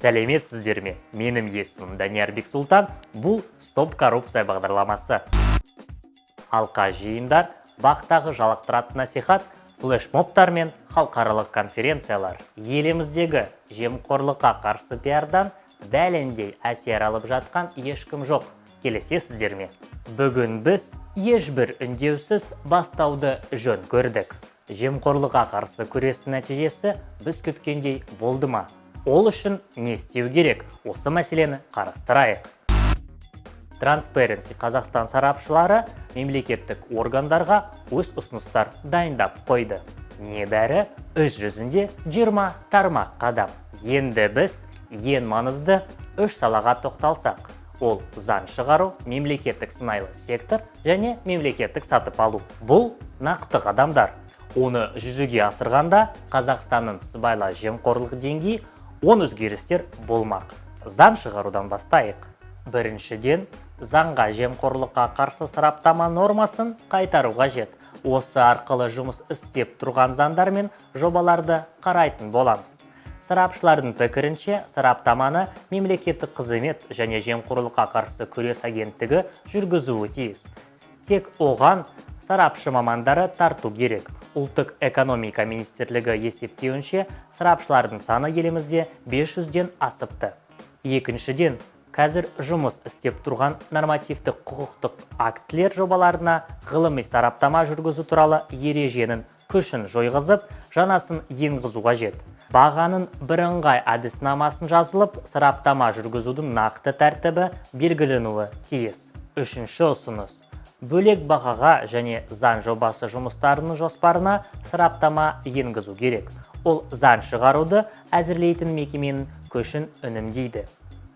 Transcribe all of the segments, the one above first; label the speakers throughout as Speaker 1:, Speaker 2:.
Speaker 1: Сәлеметсіздер ме? Менің есімім Данияр Бексұлтан. Бұл Стоп коррупция бағдарламасы. Алқа жиындар, бақтағы жалықтыратын насихат, флешмобтар мен халықаралық конференциялар. Еліміздегі жемқорлыққа қарсы пиардан бәлендей әсер алып жатқан ешкім жоқ. Келісесіздер ме? Бүгін біз ешбір үндеусіз бастауды жөн көрдік. Жемқорлыққа қарсы күрестің нәтижесі біз күткендей болды ма? Ол үшін не істеу керек? Осы мәселені қарастырайық. Transparency Қазақстан сарапшылары мемлекеттік органдарға өз ұсыныстар дайындап қойды. Небәрі іс жүзінде 20 тармақ қадам. Енді біз ең маңызды 3 салаға тоқталсақ. Ол заң шығару, мемлекеттік сынайлы сектор және мемлекеттік сатып алу. Бұл нақты қадамдар. Оны жүзеге асырғанда Қазақстанның сыбайлас жемқорлық деңгейі 10 өзгерістер болмақ. Заң шығарудан бастайық. Біріншіден, заңға жемқорлыққа қарсы сараптама нормасын қайтару қажет. Осы арқылы жұмыс істеп тұрған заңдар мен жобаларды қарайтын боламыз. Сарапшылардың пікірінше, сараптаманы мемлекеттік қызмет және жемқорлыққа қарсы күрес агенттігі жүргізуі тиіс. Тек оған сарапшы мамандары тарту керек. Ұлттық экономика министрлігі есептеуінше, сарапшылардың саны елімізде 500-ден асыпты. Екіншіден, қазір жұмыс істеп тұрған нормативтік құқықтық актілер жобаларына ғылыми сараптама жүргізу туралы ереженің күшін жойғызып, жаңасын енгізу қажет. Бағаның бірыңғай әдіснамасын жазылып, сараптама жүргізудің нақты тәртібі белгіленуі тиіс. Үшінші ұсыныс. Бөлек бағаға және заң жобасы жұмыстарының жоспарына сараптама енгізу керек. Ол заң шығаруды әзірлейтін мекеменің күшін үнемдейді.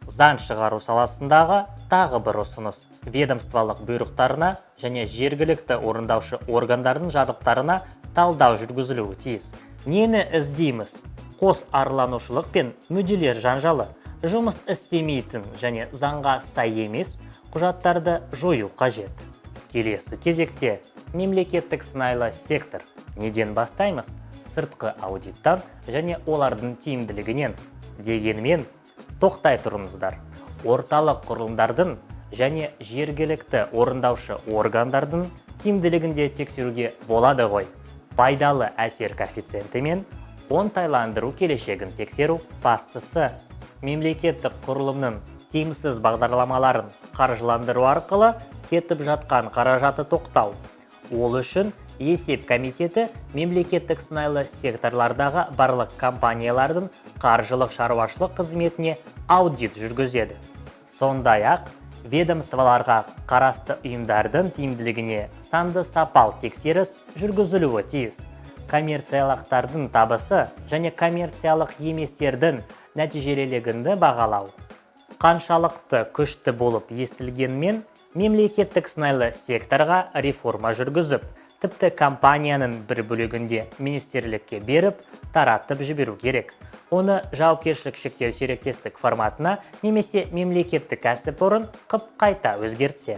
Speaker 1: Заң шығару саласындағы тағы бір ұсыныс. Ведомстволық бұйрықтарына және жергілікті орындаушы органдардың жарлықтарына талдау жүргізілуі тиіс. Нені іздейміз? Қос араласушылық пен мүдделер жанжалы, жұмыс істемейтін және заңға сай емес құжаттарды жою қажет. Келесі кезекте мемлекеттік сынайлы сектор. Неден бастаймыз? Сыртқы аудиттан және олардың тиімділігінен. Дегенмен, тоқтай тұрыңыздар. Орталық құрылымдардың және жергілікті орындаушы органдардың тиімділігінде тексеруге болады ғой. Пайдалы әсер коэффициенті мен оңтайландыру келешегін тексеру бастысы. Мемлекеттік құрылымның тиімсіз бағдарламаларын қаржыландыру арқылы кетіп жатқан қаражаты тоқтау. Ол үшін есеп комитеті мемлекеттік сынайлы секторлардағы барлық компаниялардың қаржылық шаруашылық қызметіне аудит жүргізеді. Сондай-ақ, ведомстволарға қарасты ұйымдардың тиімділігіне санды сапал тексеріс жүргізілуі тиіс. Коммерциялықтардың табысы және коммерциялық еместердің нәтижелілігінді бағалау. Қаншалықты күшті болып естілгенмен, мемлекеттік сынайлы секторға реформа жүргізіп, тіпті компанияның бір бөлігінде министрлікке беріп, таратып жіберу керек. Оны жауапкершілік шектеу серіктестік форматына немесе мемлекеттік кәсіпорын қып қайта өзгертсе.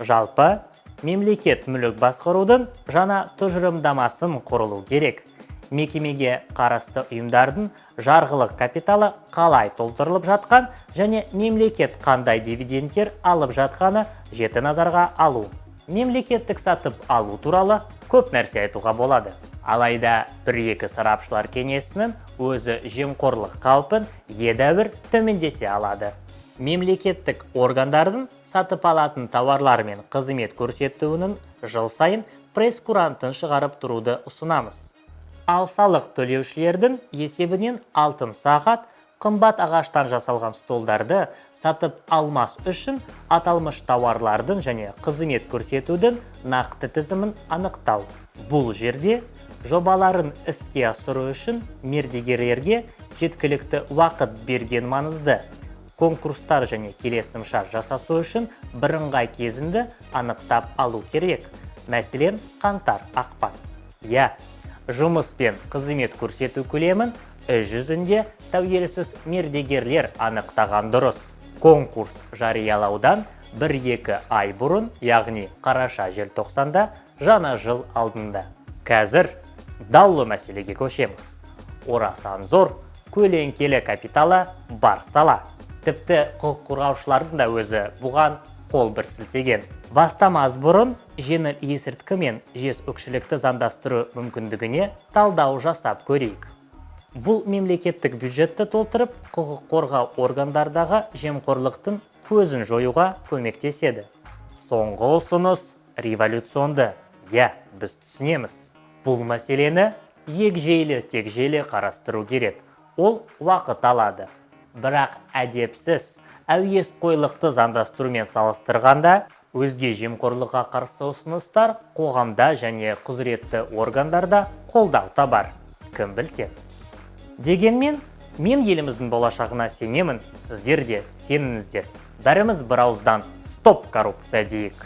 Speaker 1: Жалпы, мемлекет мүлік басқарудың жаңа тұжырымдамасын құрылу керек. Мекемеге қарасты ұйымдардың жарғылық капиталы қалай толтырылып жатқан және мемлекет қандай дивидендтер алып жатқаны жіті назарға алу. Мемлекеттік сатып алу туралы көп нәрсе айтуға болады. Алайда бір-екі сарапшылар кеңесінің өзі жемқорлық қаупін едәуір төмендете алады. Мемлекеттік органдардың сатып алатын тауарлар мен қызмет көрсетуінің жыл сайын пресс-курантын шығарып тұруды ұсынамыз. Ал салық төлеушілердің есебінен алтын сағат, қымбат ағаштан жасалған столдарды сатып алмас үшін аталмыш тауарлардың және қызмет көрсетудің нақты тізімін анықтау. Бұл жерде жобаларын іске асыру үшін мердігерлерге жеткілікті уақыт берген маңызды. Конкурстар және келісімшарт жасасу үшін бірыңғай кезінді анықтап алу керек. Мәселен, қаңтар, ақпан. Жұмыс пен қызмет көрсету көлемін жүзінде тәуелсіз мердігерлер анықтаған дұрыс. Конкурс жариялаудан 1-2 ай бұрын, яғни қараша-желтоқсанда жаңа жыл алдында. Қазір даулы мәселеге көшеміз. Орасан зор, көлеңкелі капиталы бар сала. Тіпті құқық қорғаушылардың да өзі бұған қол бір сілтеген. Бастамас бұрын жеңіл есірткі мен жез өкшілікті заңдастыру мүмкіндігіне талдау жасап көрейік. Бұл мемлекеттік бюджетті толтырып, құқық қорғау органдардағы жемқорлықтың көзін жоюға көмектеседі. Соңғы ұсыныс революционды. Біз түсінеміз. Бұл мәселені егжейлі-тегжейлі қарастыру керек. Ол уақыт алады. Бірақ әдепсіз, әуесқойлықты заңдастырумен салыстырғанда, өзге жемқорлыққа қарсы ұсыныстар қоғамда және құзыретті органдарда қолдау табар. Кім білсін. Дегенмен, мен еліміздің болашағына сенемін, сіздер де сеніңіздер. Бәріміз бір ауыздан стоп коррупция дейік.